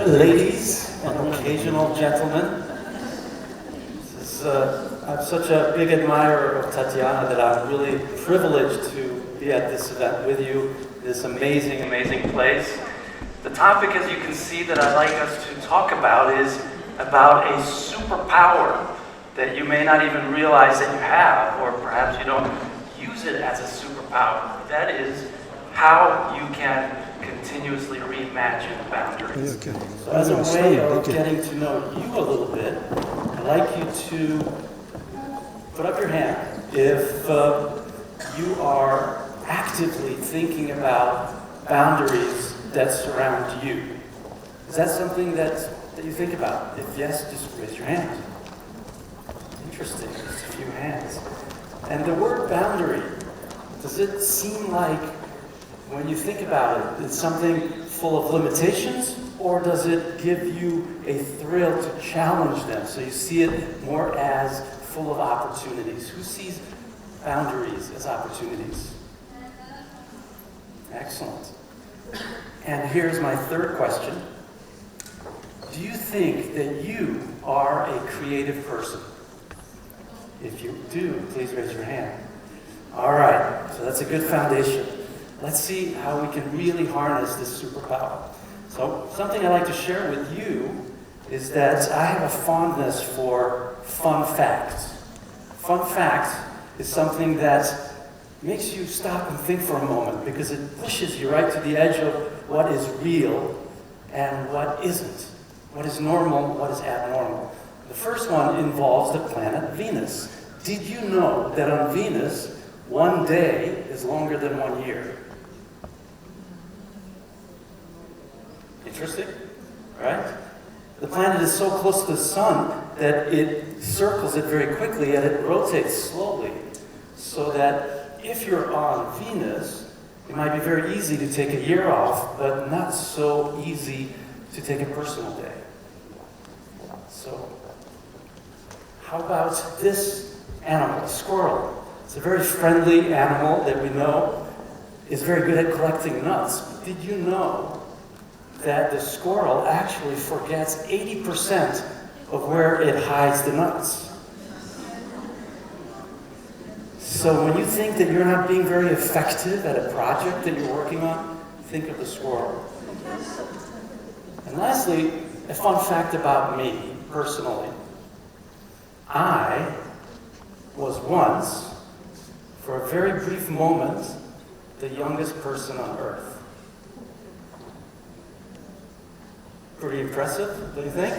ladies and occasional gentlemen. I'm such a big admirer of Tatiana that I'm really privileged to be at this event with you, this amazing, amazing place. The topic, as you can see, that I'd like us to talk about is about a superpower that you may not even realize that you have, or perhaps you don't use it as a superpower. That is how you can continuously reimagine boundaries. Okay. So as a way of getting to know you a little bit, I'd like you to put up your hand if you are actively thinking about boundaries that surround you. Is that something that you think about? If yes, just raise your hand. Interesting, just a few hands. And the word boundary, does it seem like, when you think about it, it's something full of limitations, or does it give you a thrill to challenge them? So you see it more as full of opportunities. Who sees boundaries as opportunities? Excellent. And here's my third question. Do you think that you are a creative person? If you do, please raise your hand. All right, so that's a good foundation. Let's see how we can really harness this superpower. So something I'd like to share with you is that I have a fondness for fun facts. Fun fact is something that makes you stop and think for a moment, because it pushes you right to the edge of what is real and what isn't. What is normal, what is abnormal. The first one involves the planet Venus. Did you know that on Venus, one day is longer than 1 year? Interesting, right? The planet is so close to the sun that it circles it very quickly and it rotates slowly. So that if you're on Venus, it might be very easy to take a year off, but not so easy to take a personal day. So, how about this animal, a squirrel? It's a very friendly animal that we know is very good at collecting nuts. But did you know that the squirrel actually forgets 80% of where it hides the nuts? So when you think that you're not being very effective at a project that you're working on, think of the squirrel. And lastly, a fun fact about me, personally. I was once, for a very brief moment, the youngest person on Earth. Pretty impressive, don't you think?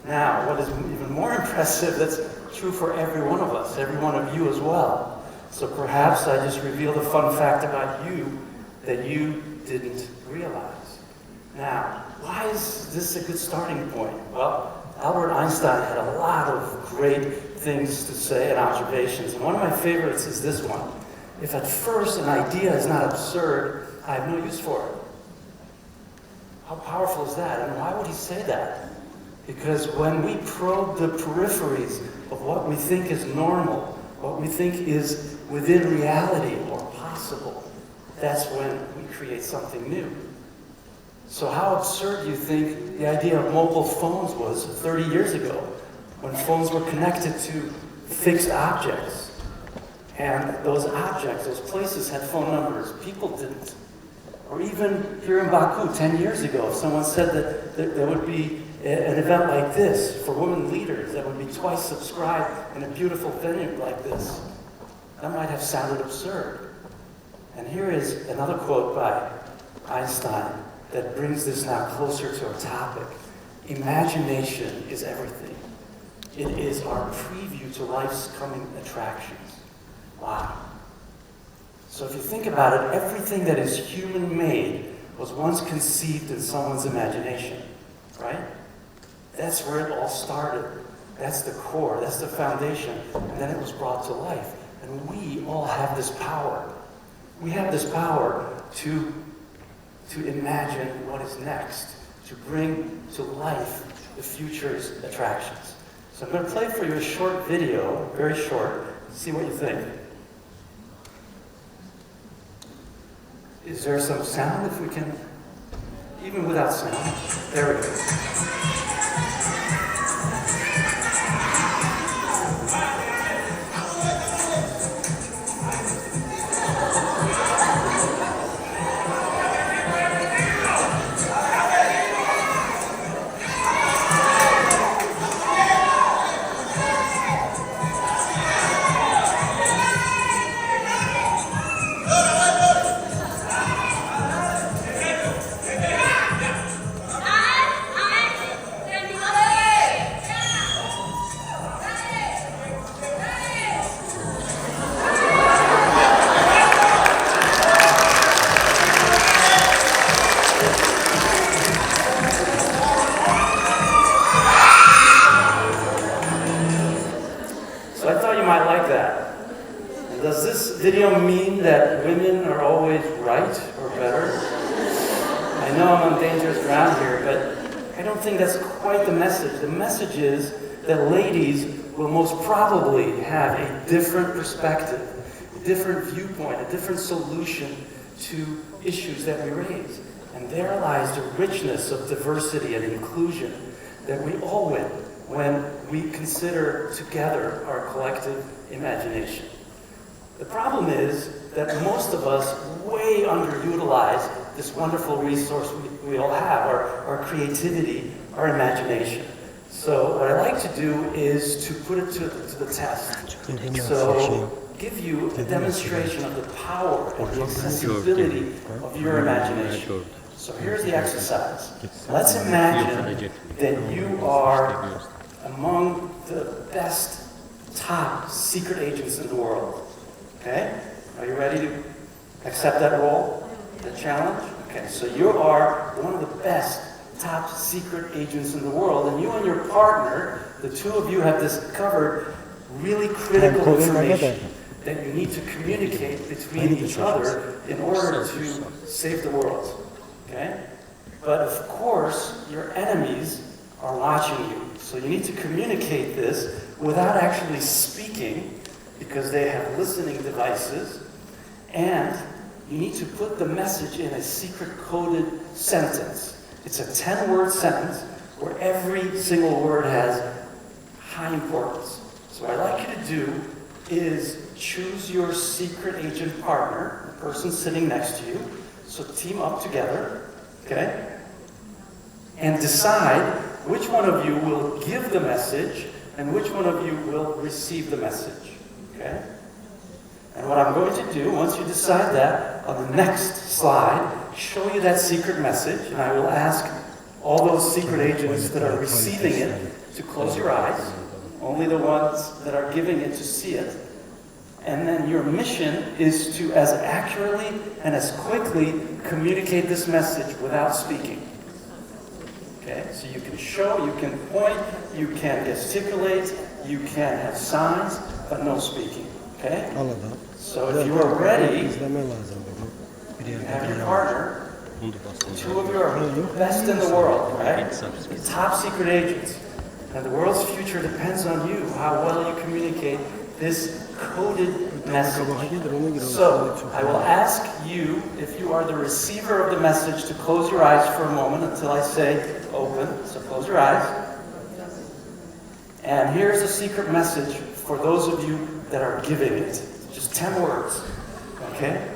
Now, what is even more impressive, that's true for every one of us, every one of you as well. So perhaps I just revealed a fun fact about you that you didn't realize. Now, why is this a good starting point? Well, Albert Einstein had a lot of great things to say and observations, and one of my favorites is this one. If at first an idea is not absurd, I have no use for it. How powerful is that? And why would he say that? Because when we probe the peripheries of what we think is normal, what we think is within reality or possible, that's when we create something new. So how absurd do you think the idea of mobile phones was 30 years ago, when phones were connected to fixed objects? And those objects, those places had phone numbers, people didn't. Or even here in Baku 10 years ago, if someone said that there would be an event like this for women leaders that would be twice subscribed in a beautiful venue like this, that might have sounded absurd. And here is another quote by Einstein that brings this now closer to our topic. Imagination is everything. It is our preview to life's coming attractions. Wow. So if you think about it, everything that is human-made was once conceived in someone's imagination, right? That's where it all started. That's the core, that's the foundation, and then it was brought to life. And we all have this power. We have this power to imagine what is next, to bring to life the future's attractions. So I'm going to play for you a short video, very short, see what you think. Is there some sound if we can even without sound. There we go. So I thought you might like that. And does this video mean that women are always right or better? I know I'm on dangerous ground here, but I don't think that's quite the message. The message is that ladies will most probably have a different perspective, a different viewpoint, a different solution to issues that we raise. And there lies the richness of diversity and inclusion that we all win when we consider together our collective imagination. The problem is that most of us way underutilize this wonderful resource we all have, our creativity, our imagination. So what I like to do is to put it to the test. So give you a demonstration of the power and the accessibility of your imagination. So here's the exercise. Let's imagine that you are among the best top secret agents in the world. Okay? Are you ready to accept that role, that challenge? Okay, so you are one of the best top secret agents in the world, and you and your partner, the two of you have discovered really critical information that you need to communicate between each other in order to save the world. Okay? But of course, your enemies are watching you. So you need to communicate this without actually speaking, because they have listening devices, and you need to put the message in a secret coded sentence. It's a 10-word sentence where every single word has high importance. So what I'd like you to do is choose your secret agent partner, the person sitting next to you. So team up together, okay? And decide which one of you will give the message and which one of you will receive the message, okay? And what I'm going to do, once you decide that, on the next slide, show you that secret message, and I will ask all those secret agents that are receiving it to close your eyes, only the ones that are giving it to see it. And then your mission is to, as accurately and as quickly, communicate this message without speaking. Okay? So you can show, you can point, you can gesticulate, you can have signs, but no speaking. Okay? So if you are ready, you have your partner, the two of you are the best in the world, right? Top secret agents. And the world's future depends on you, how well you communicate this coded message. So I will ask you, if you are the receiver of the message, to close your eyes for a moment until I say open. So close your eyes. And here's a secret message for those of you that are giving it. Just 10 words. Okay?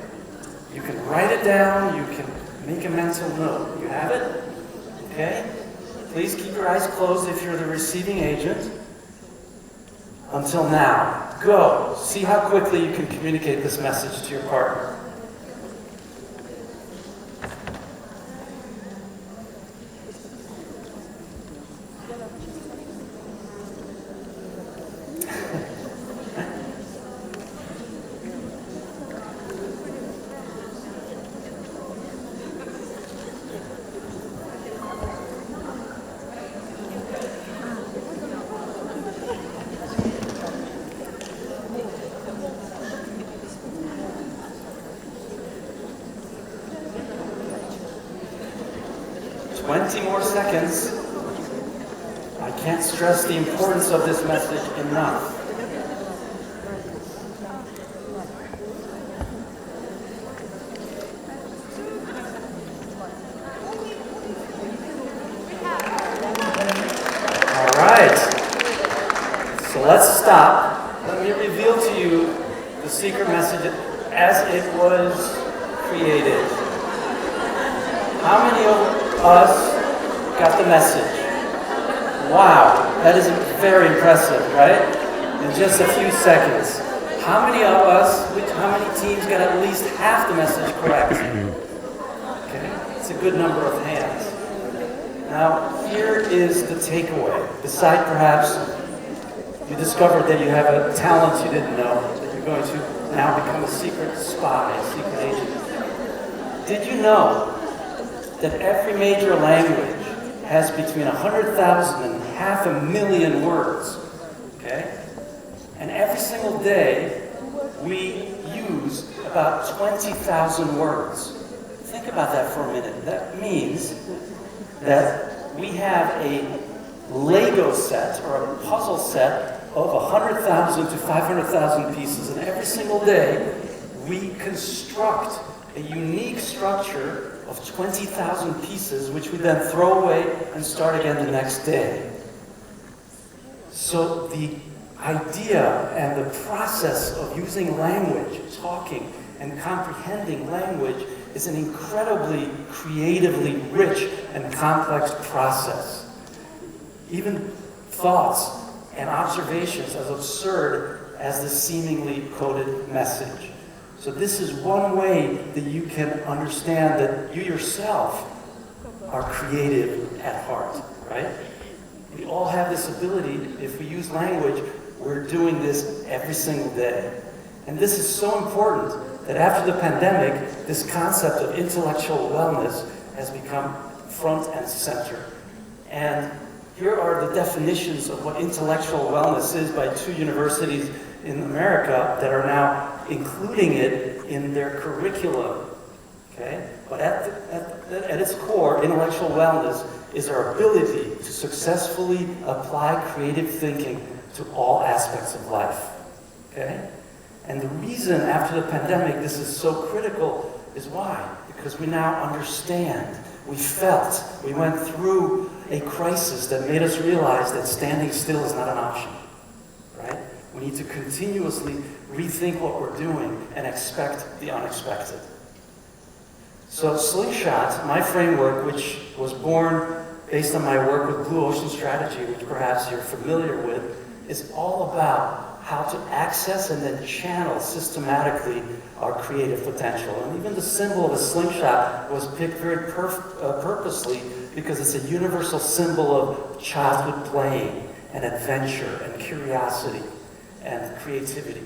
You can write it down, you can make a mental note. You have it? Okay? Please keep your eyes closed if you're the receiving agent. Until now. Go. See how quickly you can communicate this message to your partner. More seconds. I can't stress the importance of this message enough. right. So let's stop. Let me reveal to you the secret message as it was created. How many of us got the message? Wow, that is very impressive, right? In just a few seconds. How many of us, how many teams got at least half the message correct? Okay, it's a good number of hands. Now, here is the takeaway. Beside perhaps you discovered that you have a talent you didn't know, that you're going to now become a secret spy, a secret agent. Did you know that every major language has between 100,000 and 500,000 words? Okay? And every single day, we use about 20,000 words. Think about that for a minute. That means that we have a Lego set or a puzzle set of 100,000 to 500,000 pieces. And every single day, we construct a unique structure of 20,000 pieces, which we then throw away and start again the next day. So the idea and the process of using language, talking and comprehending language, is an incredibly creatively rich and complex process. Even thoughts and observations as absurd as the seemingly coded message. So this is one way that you can understand that you yourself are creative at heart, right? We all have this ability. If we use language, we're doing this every single day. And this is so important that after the pandemic, this concept of intellectual wellness has become front and center. And here are the definitions of what intellectual wellness is by two universities in America that are now including it in their curriculum. Okay? But at its core, intellectual wellness is our ability to successfully apply creative thinking to all aspects of life. Okay? And the reason after the pandemic this is so critical is why? Because we now understand, we felt, we went through a crisis that made us realize that standing still is not an option, right? We need to continuously rethink what we're doing and expect the unexpected. So Slingshot, my framework, which was born based on my work with Blue Ocean Strategy, which perhaps you're familiar with, is all about how to access and then channel systematically our creative potential. And even the symbol of a slingshot was picked very purposely because it's a universal symbol of childhood playing and adventure and curiosity and creativity.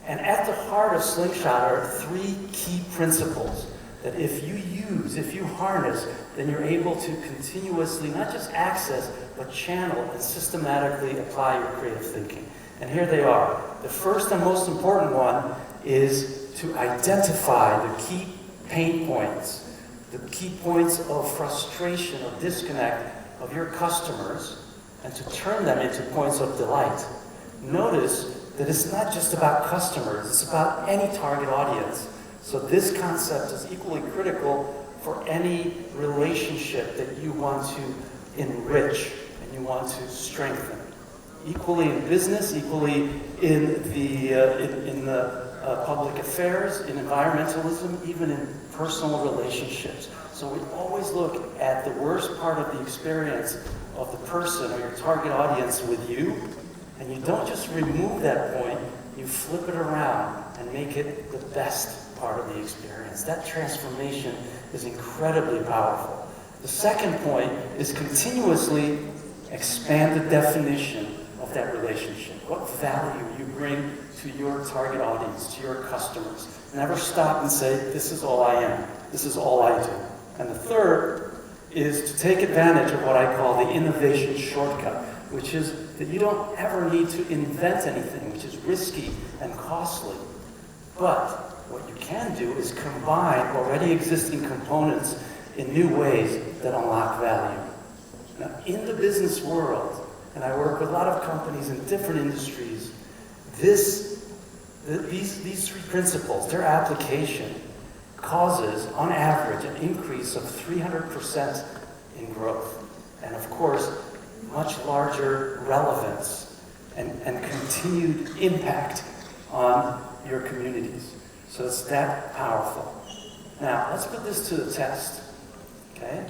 And at the heart of Slingshot are three key principles that if you use, if you harness, then you're able to continuously not just access, but channel and systematically apply your creative thinking. And here they are. The first and most important one is to identify the key pain points, the key points of frustration, of disconnect of your customers, and to turn them into points of delight. Notice that it's not just about customers, it's about any target audience. So this concept is equally critical for any relationship that you want to enrich and you want to strengthen. Equally in business, equally in the public affairs, in environmentalism, even in personal relationships. So we always look at the worst part of the experience of the person or your target audience with you, and you don't just remove that point, you flip it around and make it the best part of the experience. That transformation is incredibly powerful. The second point is continuously expand the definition of that relationship. What value you bring to your target audience, to your customers. Never stop and say, this is all I am. This is all I do. And the third is to take advantage of what I call the innovation shortcut, which is that you don't ever need to invent anything, which is risky and costly. But what you can do is combine already existing components in new ways that unlock value. Now, in the business world, and I work with a lot of companies in different industries, these three principles, their application, causes, on average, an increase of 300% in growth. And of course, much larger impact on your communities. So it's that powerful. Now, let's put this to the test, okay?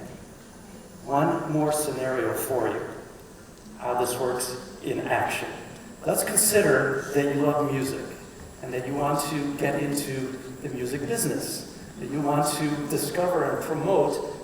One more scenario for you, how this works in action. Let's consider that you love music and that you want to get into the music business, that you want to discover and promote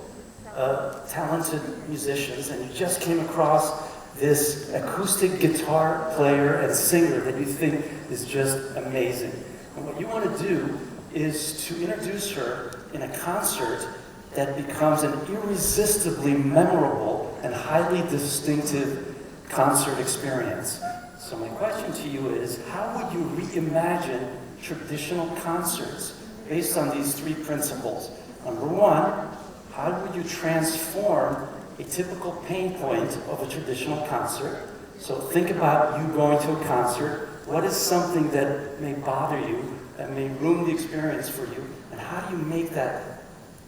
talented musicians, and you just came across this acoustic guitar player and singer that you think is just amazing. And what you want to do is to introduce her in a concert that becomes an irresistibly memorable and highly distinctive concert experience. So my question to you is, how would you reimagine traditional concerts based on these three principles? Number one, how would you transform a typical pain point of a traditional concert? So think about you going to a concert. What is something that may bother you, that may ruin the experience for you, and how do you make that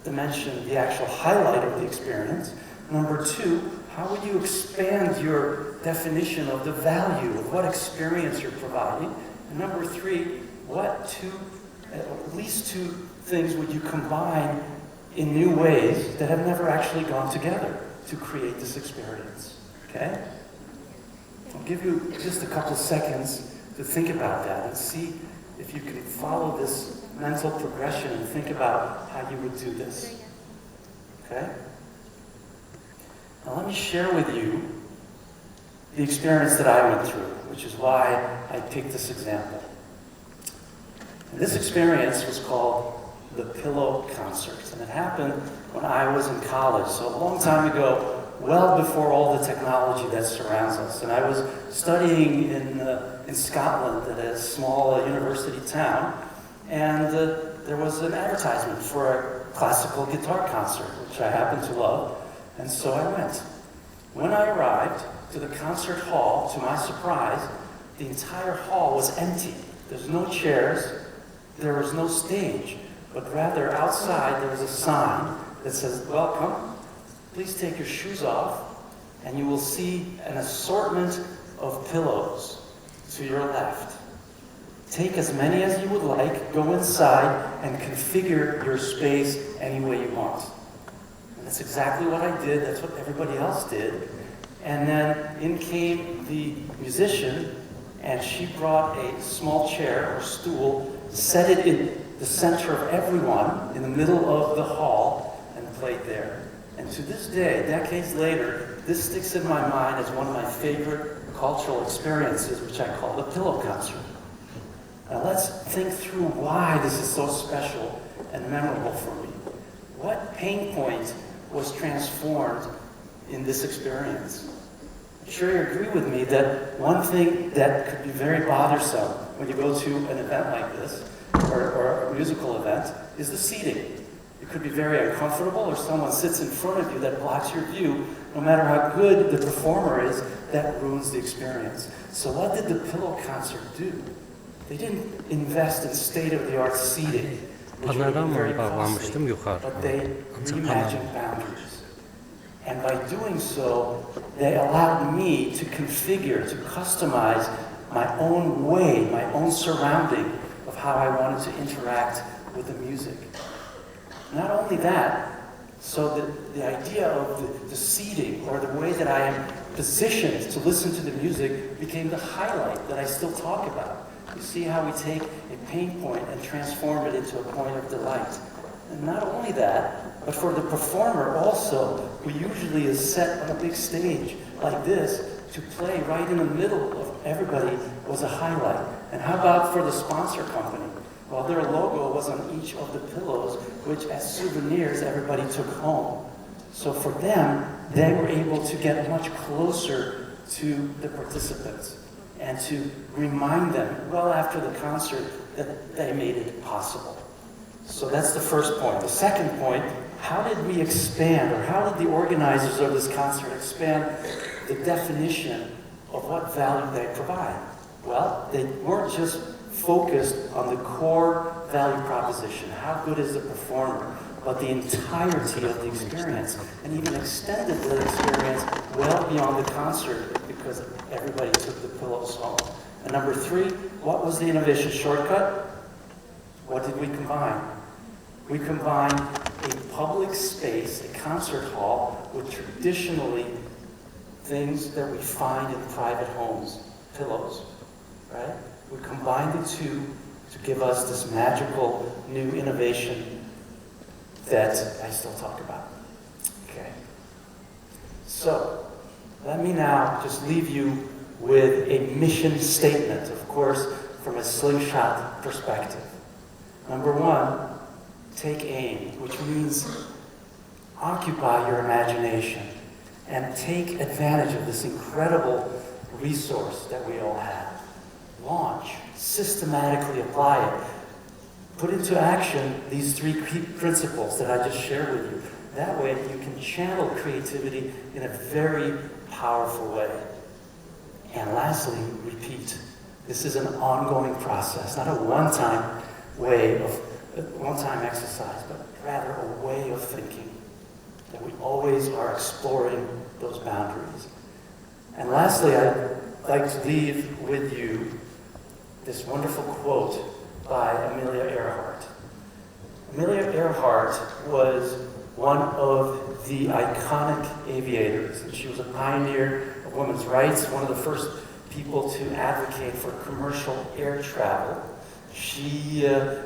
dimension the actual highlight of the experience? Number two, how would you expand your definition of the value of what experience you're providing? And number three, at least two things would you combine in new ways that have never actually gone together to create this experience, okay? I'll give you just a couple seconds to think about that and see if you can follow this mental progression and think about how you would do this, okay? Now let me share with you the experience that I went through, which is why I picked this example. And this experience was called the Pillow Concert, and it happened when I was in college, so a long time ago, well before all the technology that surrounds us. And I was studying in Scotland at a small university town, and there was an advertisement for a classical guitar concert, which I happen to love, and so I went. When I arrived to the concert hall, to my surprise, the entire hall was empty. There's no chairs, there was no stage, but rather outside there was a sign that says, "Welcome, please take your shoes off, and you will see an assortment of pillows to your left. Take as many as you would like, go inside, and configure your space any way you want." And that's exactly what I did, that's what everybody else did. And then in came the musician, and she brought a small chair or stool, set it in the center of everyone, in the middle of the hall, and played there. And to this day, decades later, this sticks in my mind as one of my favorite cultural experiences, which I call the Pillow Concert. Now let's think through why this is so special and memorable for me. What pain point was transformed in this experience? I'm sure you agree with me that one thing that could be very bothersome when you go to an event like this, or a musical event, is the seating. It could be very uncomfortable, or someone sits in front of you that blocks your view. No matter how good the performer is, that ruins the experience. So what did the Pillow Concert do? They didn't invest in state-of-the-art seating, which would be very costly, but they reimagined boundaries. And by doing so, they allowed me to configure, to customize my own way, my own surrounding of how I wanted to interact with the music. Not only that, so the idea of the seating or the way that I am positioned to listen to the music became the highlight that I still talk about. You see how we take a pain point and transform it into a point of delight. And not only that, but for the performer also, who usually is set on a big stage like this, to play right in the middle of everybody was a highlight. And how about for the sponsor company? Well, their logo was on each of the pillows, which as souvenirs everybody took home. So for them, they were able to get much closer to the participants and to remind them well after the concert that they made it possible. So that's the first point. The second point, how did we expand, or how did the organizers of this concert expand the definition of what value they provide? Well, they weren't just focused on the core value proposition, how good is the performer, but the entirety of the experience, and even extended the experience well beyond the concert because everybody took the pillows home. And number 3, what was the innovation shortcut? What did we combine? We combined a public space, a concert hall, with traditionally things that we find in private homes, pillows, right? We combined the two to give us this magical new innovation that I still talk about. Okay. So, let me now just leave you with a mission statement, of course, from a Slingshot perspective. Number 1, take aim, which means occupy your imagination and take advantage of this incredible resource that we all have. Launch, systematically apply it. Put into action these 3 key principles that I just shared with you. That way you can channel creativity in a very powerful way. And lastly, repeat. This is an ongoing process, not a one-time exercise, but rather a way of thinking, that we always are exploring those boundaries. And lastly, I'd like to leave with you this wonderful quote by Amelia Earhart. Amelia Earhart was one of the iconic aviators, and she was a pioneer of women's rights, one of the first people to advocate for commercial air travel. She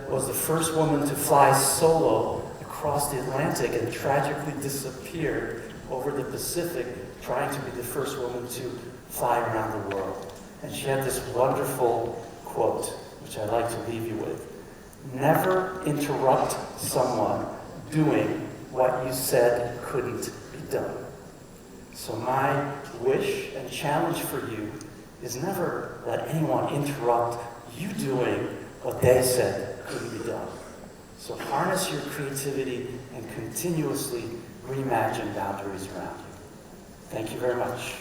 was the first woman to fly solo across the Atlantic and tragically disappeared over the Pacific, trying to be the first woman to fly around the world. And she had this wonderful quote, which I'd like to leave you with. Never interrupt someone doing what you said couldn't be done. So my wish and challenge for you is never let anyone interrupt you doing what they said couldn't be done. So harness your creativity and continuously reimagine boundaries around you. Thank you very much.